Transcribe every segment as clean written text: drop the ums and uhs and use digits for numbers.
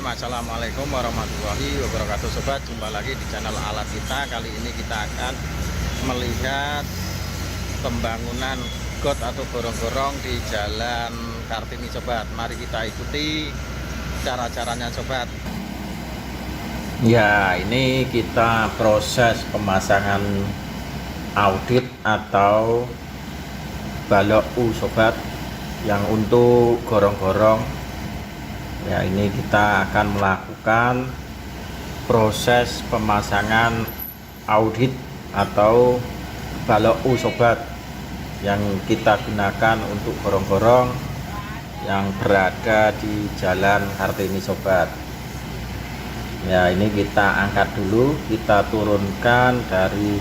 Assalamualaikum warahmatullahi wabarakatuh sobat. Jumpa lagi di channel alat kita. Kali ini kita akan melihat pembangunan got atau gorong-gorong di Jalan Kartini sobat. Mari kita ikuti cara-caranya sobat. Ya, ini kita proses pemasangan audit atau balok U sobat, yang untuk gorong-gorong. Ya, ini kita akan melakukan proses pemasangan audit atau balok U sobat, yang kita gunakan untuk gorong-gorong yang berada di Jalan Kartini sobat. Ya, ini kita angkat dulu, kita turunkan dari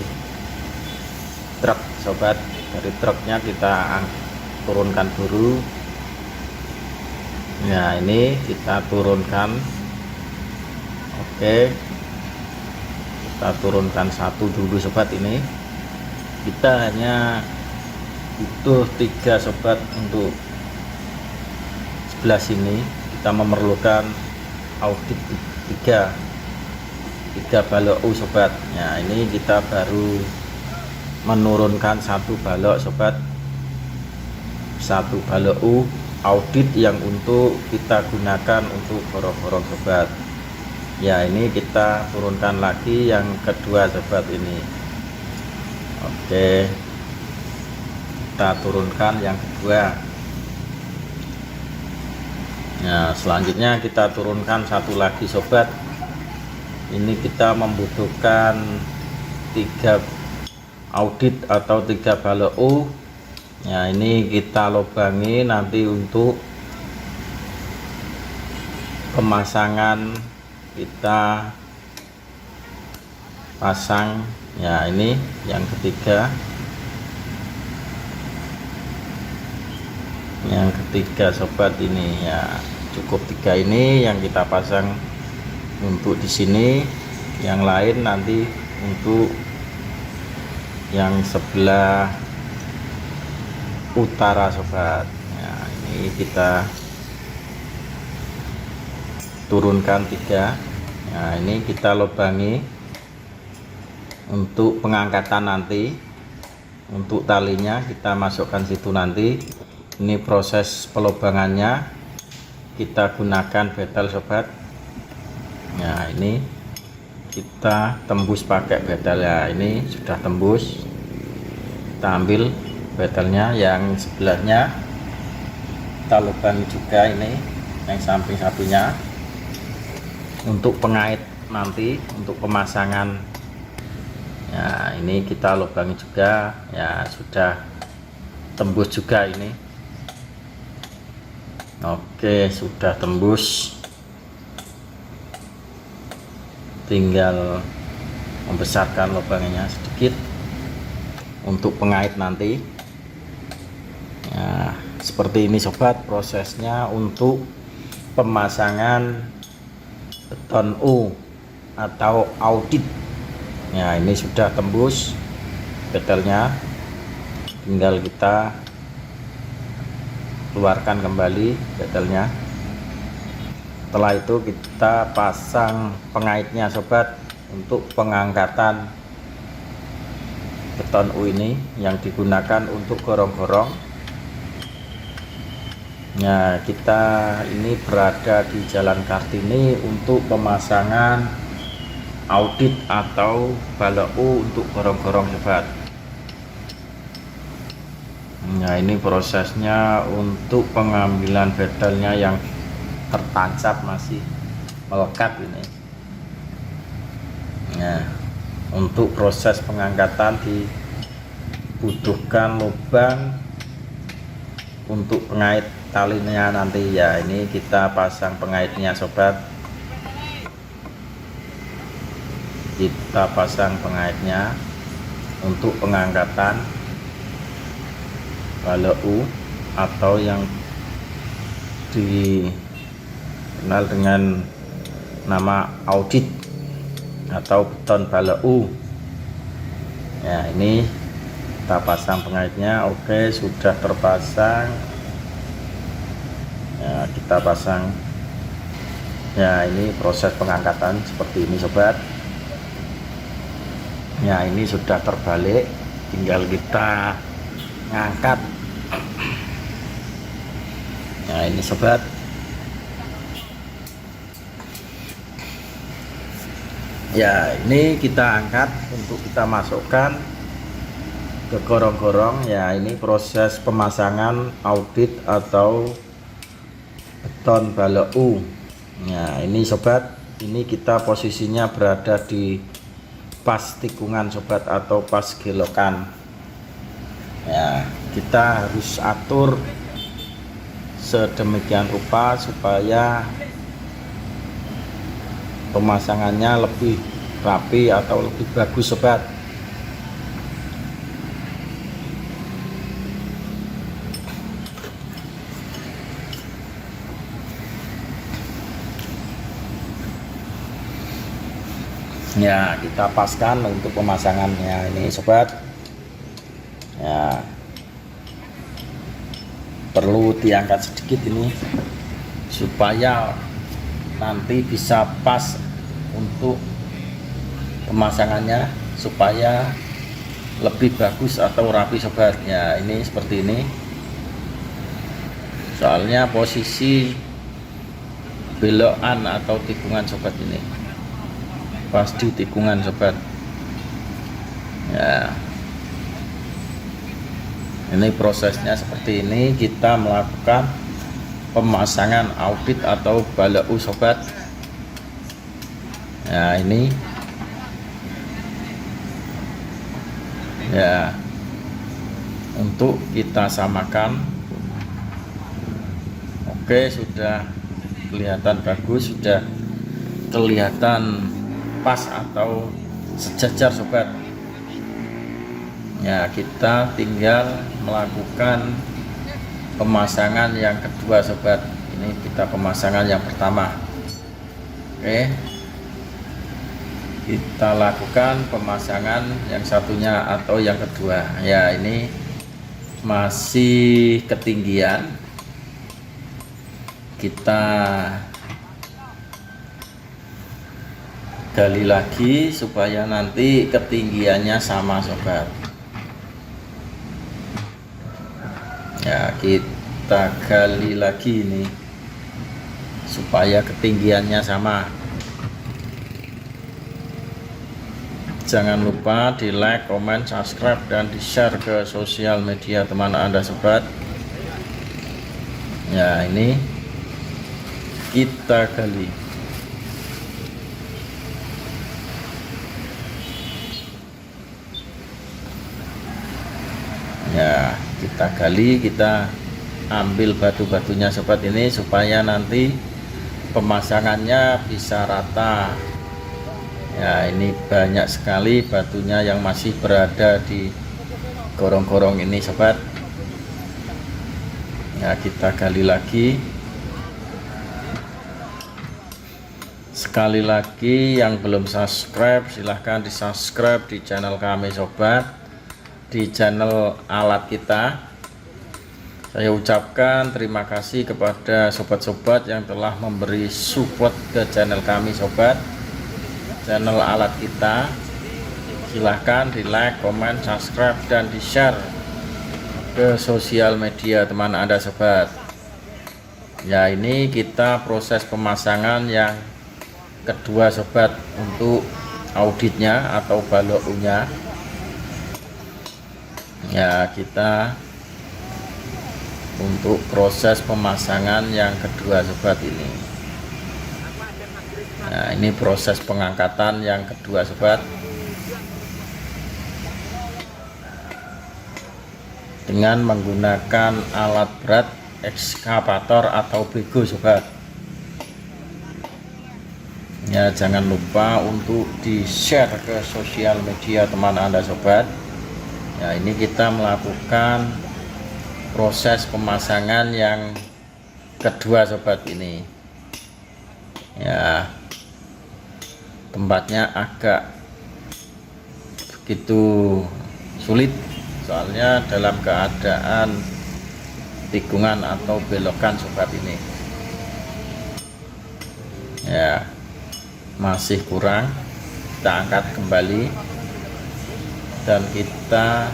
truk sobat. Dari truknya kita turunkan dulu. Ya, ini kita turunkan. Oke, kita turunkan satu dulu sobat. Ini kita hanya butuh 3 sobat. Untuk sebelah sini kita memerlukan audit 3 balok U sobat. Ya, ini kita baru menurunkan 1 balok sobat, 1 balok U audit yang untuk kita gunakan untuk gorong-gorong sobat. Ya, ini kita turunkan lagi yang kedua sobat ini. Oke, kita turunkan yang kedua. Nah, selanjutnya kita turunkan satu lagi sobat. Ini kita membutuhkan 3 audit atau 3 balok U. Ya, ini kita lubangi nanti untuk pemasangan, kita pasang. Ya, ini yang ketiga. Yang ketiga sobat ini. Ya, cukup 3 ini yang kita pasang untuk di sini. Yang lain nanti untuk yang sebelah utara sobat. Ya, ini kita turunkan 3. Nah, ini kita lubangi untuk pengangkatan nanti. Untuk talinya kita masukkan situ nanti. Ini proses pelubangannya, kita gunakan betel sobat. Nah, ini kita tembus pakai betel. Ya, ini sudah tembus. Kita ambil betelnya yang sebelahnya, kita lubangi juga ini yang samping satunya untuk pengait nanti untuk pemasangan. Ya, ini kita lubangi juga. Ya, sudah tembus juga ini. Oke, sudah tembus, tinggal membesarkan lubangnya sedikit untuk pengait nanti. Ya, seperti ini sobat prosesnya untuk pemasangan beton U atau audit. Ya, ini sudah tembus betelnya, tinggal kita keluarkan kembali betelnya. Setelah itu kita pasang pengaitnya sobat untuk pengangkatan beton U ini yang digunakan untuk gorong-gorong. Nah, kita ini berada di Jalan Kartini untuk pemasangan audit atau balok U untuk gorong-gorong sobat. Nah, ini prosesnya untuk pengambilan betelnya yang tertancap masih melekat ini. Nah, untuk proses pengangkatan dibutuhkan lubang untuk pengait talinya nanti. Ya, ini kita pasang pengaitnya sobat. Kita pasang pengaitnya untuk pengangkatan balok U atau yang dikenal dengan nama audit atau beton balok U. Ya, ini kita pasang pengaitnya. Oke, sudah terpasang. Ya, kita pasang Ya, ini proses pengangkatan seperti ini sobat. Ya, ini sudah terbalik, tinggal kita ngangkat. Nah, ini sobat. Ya, ini kita angkat untuk kita masukkan ke gorong-gorong. Ya, ini proses pemasangan audit atau beton balok. Ya, ini sobat, ini kita posisinya berada di pas tikungan sobat, atau pas gelokan. Ya, kita harus atur sedemikian rupa supaya pemasangannya lebih rapi atau lebih bagus sobat. Ya, kita paskan untuk pemasangannya ini sobat. Ya, perlu diangkat sedikit ini supaya nanti bisa pas untuk pemasangannya, supaya lebih bagus atau rapi sobat. Ya, ini seperti ini, soalnya posisi belokan atau tikungan sobat, ini pas di tikungan sobat. Ya, ini prosesnya seperti ini, kita melakukan pemasangan audit atau balok sobat. Ya, ini ya, untuk kita samakan. Oke, sudah kelihatan bagus, sudah kelihatan pas atau sejajar sobat. Ya, kita tinggal melakukan pemasangan yang kedua sobat. Ini kita pemasangan yang pertama. Oke, kita lakukan pemasangan yang satunya atau yang kedua. Ya, ini masih ketinggian, kita gali lagi supaya nanti ketinggiannya sama sobat. Ya, kita gali lagi ini supaya ketinggiannya sama. Jangan lupa di like, comment, subscribe, dan di share ke sosial media teman Anda sobat. Ya, ini kita gali. Ya, kita gali, kita ambil batu-batunya sobat ini supaya nanti pemasangannya bisa rata. Ya, ini banyak sekali batunya yang masih berada di gorong-gorong ini sobat. Ya, kita gali lagi. Sekali lagi, yang belum subscribe silahkan di subscribe di channel kami sobat, di channel alat kita. Saya ucapkan terima kasih kepada sobat-sobat yang telah memberi support ke channel kami sobat, channel alat kita. Silahkan di like, comment, subscribe, dan di share ke sosial media teman Anda sobat. Ya, ini kita proses pemasangan yang kedua sobat untuk auditnya atau baloknya. Ya, kita untuk proses pemasangan yang kedua sobat ini. Nah, ini proses pengangkatan yang kedua sobat, dengan menggunakan alat berat ekskavator atau bego sobat. Ya, jangan lupa untuk di share ke sosial media teman Anda sobat. Ya, ini kita melakukan proses pemasangan yang kedua sobat ini. Ya, tempatnya agak begitu sulit, soalnya dalam keadaan tikungan atau belokan sobat ini. Ya, masih kurang, kita angkat kembali dan kita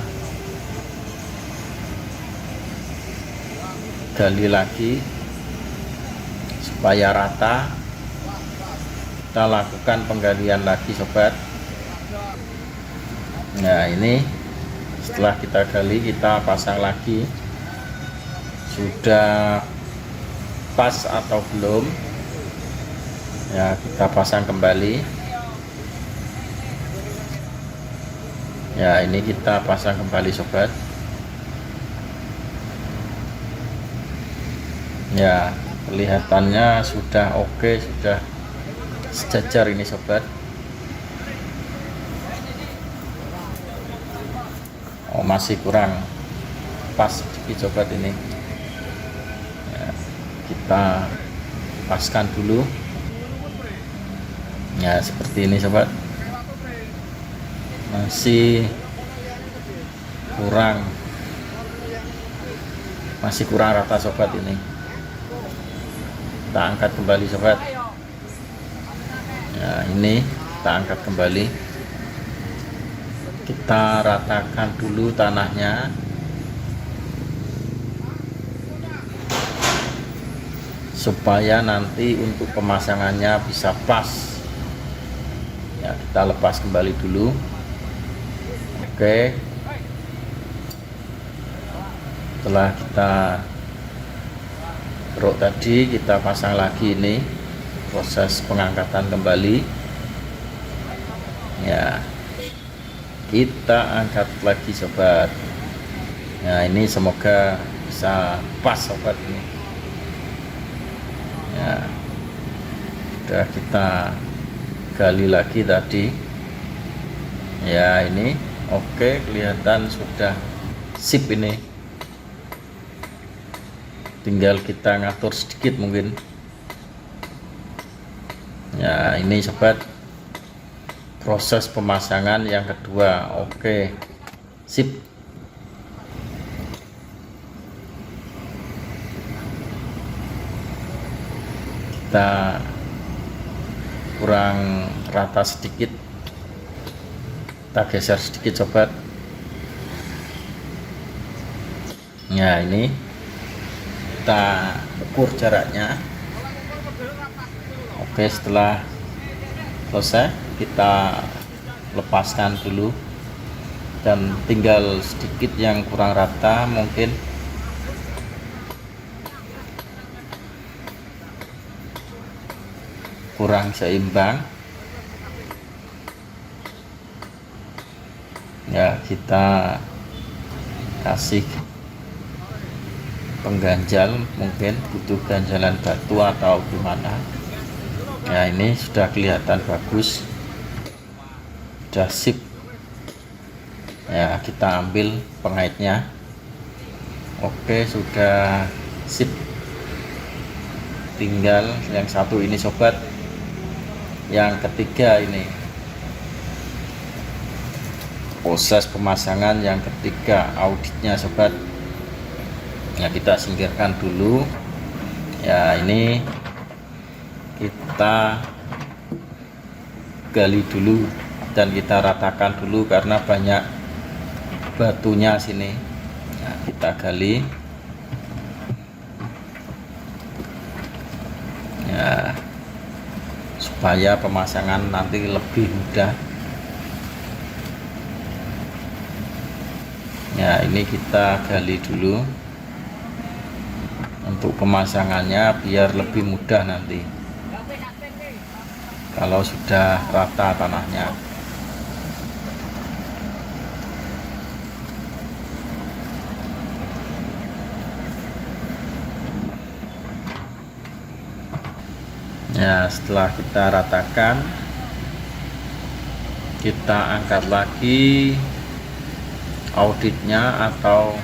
gali lagi supaya rata. Kita lakukan penggalian lagi sobat. Nah, ini setelah kita gali, kita pasang lagi sudah pas atau belum. Ya, kita pasang kembali. Ya, ini kita pasang kembali sobat. Ya, kelihatannya sudah oke, sudah sejajar ini sobat. Oh, masih kurang pas sedikit sobat ini. Ya, kita paskan dulu. Ya, seperti ini sobat. Masih kurang rata sobat ini. Kita angkat kembali sobat. Ya, ini kita angkat kembali, kita ratakan dulu tanahnya supaya nanti untuk pemasangannya bisa pas. Ya, kita lepas kembali dulu. Oke, setelah kita keruk tadi, kita pasang lagi. Ini proses pengangkatan kembali. Ya, kita angkat lagi sobat. Nah, ini semoga bisa pas sobat ini. Ya, sudah kita gali lagi tadi. Ya, ini oke, kelihatan sudah sip ini. Tinggal kita ngatur sedikit mungkin. Ya, ini sobat, proses pemasangan yang kedua. Oke, sip. Kita kurang rata sedikit, kita geser sedikit sobat. Ya, ini kita ukur jaraknya. Oke, setelah selesai kita lepaskan dulu, dan tinggal sedikit yang kurang rata, mungkin kurang seimbang. Ya, kita kasih pengganjal, mungkin butuh ganjalan batu atau gimana. Ya, ini sudah kelihatan bagus, sudah sip. Ya, kita ambil pengaitnya. Oke, sudah sip. Tinggal yang satu ini sobat, yang ketiga ini proses pemasangan yang ketiga, auditnya sobat. Ya, kita singkirkan dulu. Ya, ini kita gali dulu dan kita ratakan dulu karena banyak batunya sini. Nah, kita gali. Ya, supaya pemasangan nanti lebih mudah. Ya, ini kita gali dulu untuk pemasangannya biar lebih mudah nanti kalau sudah rata tanahnya. Ya, setelah kita ratakan, kita angkat lagi auditnya atau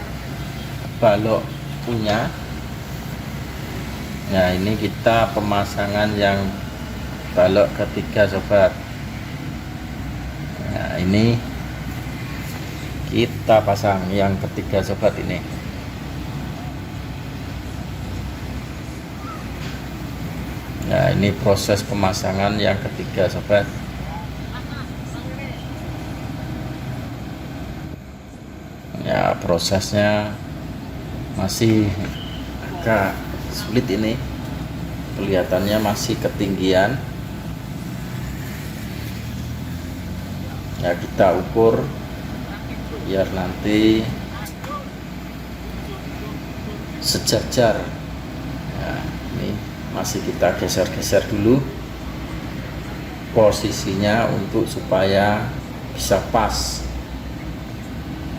balok punya. Nah, ini kita pemasangan yang balok ketiga sobat. Nah, ini kita pasang yang ketiga sobat ini. Nah, ini proses pemasangan yang ketiga sobat. Ya, prosesnya masih agak sulit ini, kelihatannya masih ketinggian. Ya, kita ukur biar nanti sejajar. Ya, ini masih kita geser-geser dulu posisinya untuk supaya bisa pas,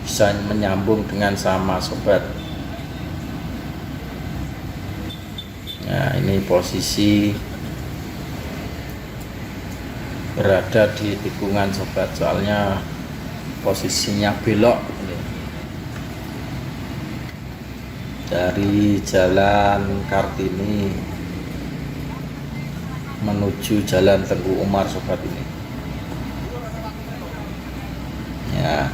bisa menyambung dengan sama sobat. Nah, ini posisi berada di tikungan sobat, soalnya posisinya belok ini. Dari Jalan Kartini menuju Jalan Tengku Umar sobat ini. Ya.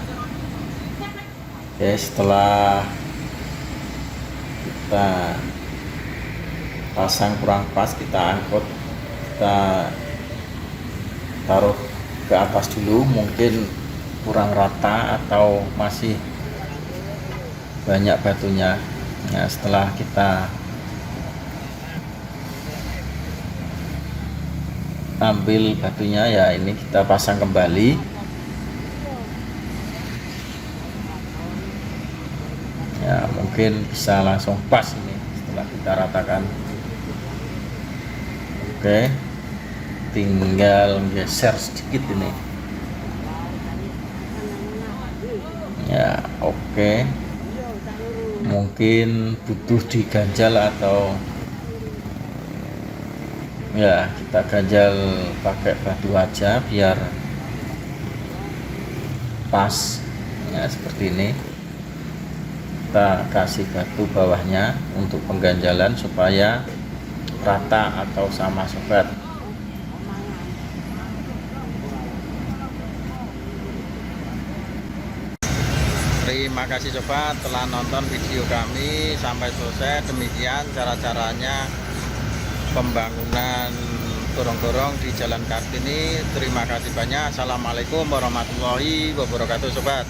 Oke, setelah kita pasang kurang pas, kita angkut, kita taruh ke atas dulu, mungkin kurang rata atau masih banyak batunya. Nah, setelah kita ambil batunya, ya ini kita pasang kembali. Ya, mungkin bisa langsung pas ini setelah kita ratakan. Oke, tinggal geser sedikit ini. Ya, oke. Mungkin butuh diganjal atau ya kita ganjal pakai batu aja biar pas. Ya, seperti ini. Kita kasih batu bawahnya untuk pengganjalan supaya rata atau sama sobat. Terima kasih sobat telah nonton video kami sampai selesai. Demikian cara-caranya pembangunan gorong-gorong di Jalan Kartini. Terima kasih banyak. Assalamualaikum warahmatullahi wabarakatuh sobat.